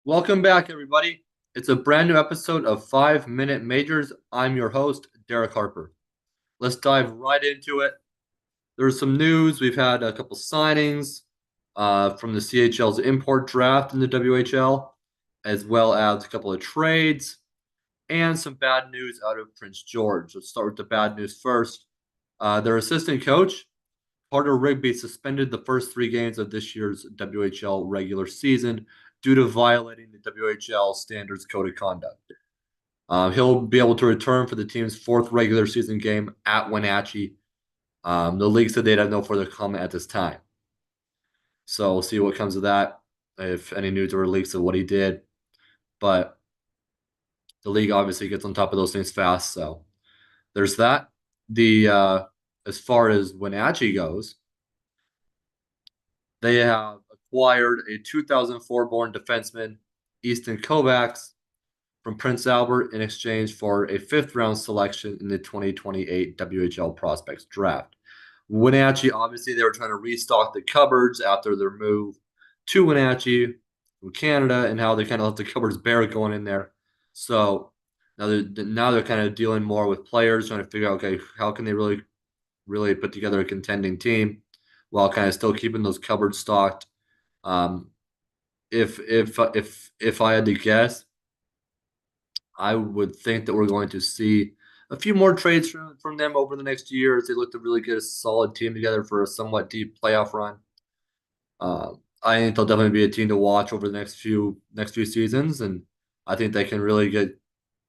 Welcome back, everybody. It's a brand new episode of 5 Minute Majors. I'm your host, Derek Harper. Let's dive right into it. There's some news. We've had a couple signings from the CHL's import draft in the WHL, as well as a couple of trades and some bad news out of Prince George. Let's start with the bad news first. Their assistant coach, Carter Rigby, suspended the first 3 games of this year's WHL regular season due to violating the WHL Standards Code of Conduct. He'll be able to return for the team's fourth regular season game at Wenatchee. The league said they'd have no further comment at this time. So we'll see what comes of that, if any news or leaks of what he did. But the league obviously gets on top of those things fast. So there's that. The As far as Wenatchee goes, they have acquired a 2004 born defenseman, Easton Kovacs, from Prince Albert in exchange for a fifth round selection in the 2028 WHL Prospects Draft. Wenatchee, obviously, they were trying to restock the cupboards after their move to Wenatchee from Canada and how they kind of left the cupboards bare going in there. So now they're kind of dealing more with players, trying to figure out, okay, how can they really put together a contending team while kind of still keeping those cupboards stocked. Um, if I had to guess, I would think that we're going to see a few more trades from them over the next years. They look to really get a solid team together for a somewhat deep playoff run. I think they'll definitely be a team to watch over the next few seasons, and I think they can really get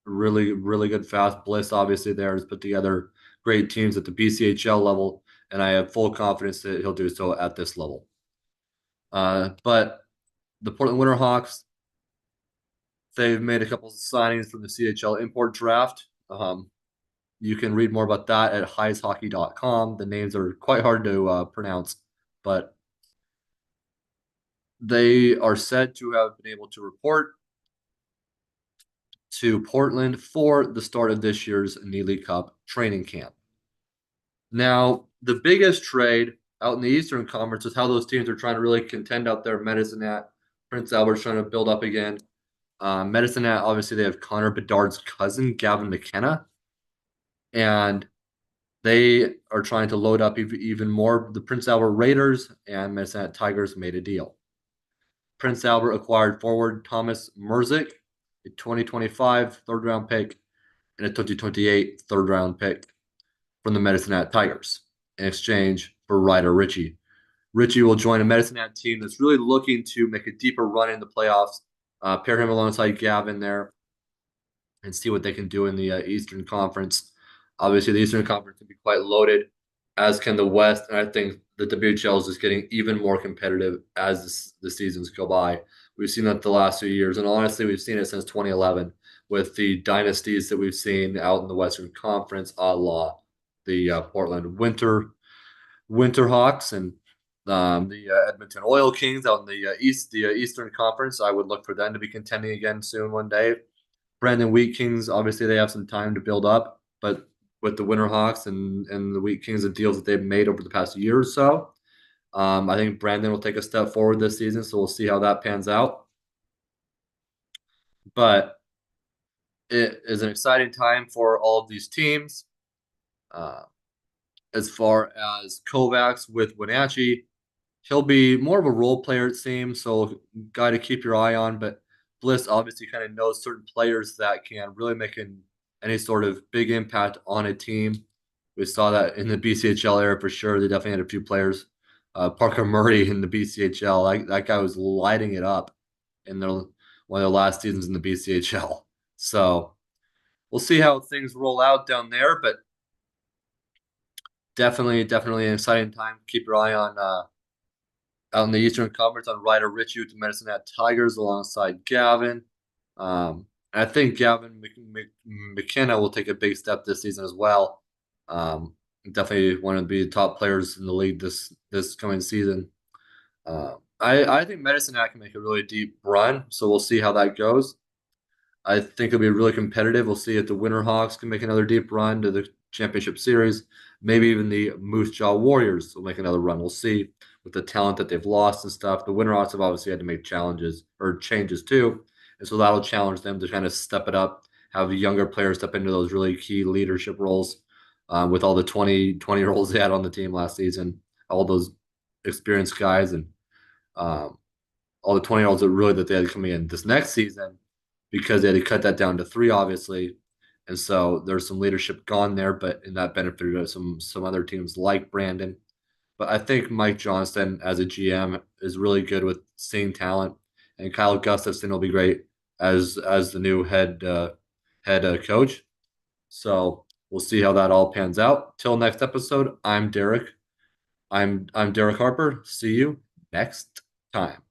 really good fast. Bliss obviously there has put together great teams at the BCHL level, and I have full confidence that he'll do so at this level. But the Portland Winterhawks, they've made a couple of signings from the CHL import draft. You can read more about that at highshockey.com. The names are quite hard to pronounce, but they are said to have been able to report to Portland for the start of this year's Neely Cup training camp. Now, the biggest trade out in the Eastern Conference is how those teams are trying to really contend out there. Medicine Hat, Prince Albert's trying to build up again. Medicine Hat, obviously, they have Connor Bedard's cousin, Gavin McKenna, and they are trying to load up even more. The Prince Albert Raiders and Medicine Hat Tigers made a deal. Prince Albert acquired forward Thomas Merzick, a 2025 third round pick, and a 2028 third round pick from the Medicine Hat Tigers in exchange for Ryder Ritchie. Ritchie will join a Medicine Hat team that's really looking to make a deeper run in the playoffs. Pair him alongside Gavin there and see what they can do in the Eastern Conference. Obviously, the Eastern Conference can be quite loaded, as can the West, and I think the WHL is just getting even more competitive as the seasons go by. We've seen that the last few years, and honestly, we've seen it since 2011 with the dynasties that we've seen out in the Western Conference, a la the Portland Winterhawks and the Edmonton Oil Kings out in the Eastern Conference. I would look for them to be contending again soon one day. Brandon Wheat Kings, obviously they have some time to build up, but with the Winterhawks and the Wheat Kings, the deals that they've made over the past year or so, I think Brandon will take a step forward this season. So we'll see how that pans out. But it is an exciting time for all of these teams. Uh, as far as Kovacs with Wenatchee, he'll be more of a role player, it seems. So, guy to keep your eye on. But Bliss obviously kind of knows certain players that can really make any sort of big impact on a team. We saw that in the BCHL era for sure. They definitely had a few players. Parker Murray in the BCHL, that guy was lighting it up in one of their last seasons in the BCHL. So we'll see how things roll out down there. But definitely an exciting time. Keep your eye on out in the Eastern Conference on Ryder Ritchie with the Medicine Hat Tigers alongside Gavin. I think Gavin McKenna will take a big step this season as well. Definitely one of the top players in the league this coming season. I think Medicine Hat can make a really deep run, so we'll see how that goes. I think it'll be really competitive. We'll see if the Winterhawks can make another deep run to the championship series. Maybe even the Moose Jaw Warriors will make another run. We'll see with the talent that they've lost and stuff. The Winter Hawks have obviously had to make challenges or changes too, and so that'll challenge them to kind of step it up, have younger players step into those really key leadership roles. With all the 20 year olds they had on the team last season, all those experienced guys, and um, all the 20-year-olds that they had coming in this next season because they had to cut that down to three, obviously. And so there's some leadership gone there, but and that benefited some other teams like Brandon. But I think Mike Johnston as a GM is really good with seeing talent, and Kyle Gustafson will be great as the new head coach. So we'll see how that all pans out. Till next episode, I'm Derek. I'm Derek Harper. See you next time.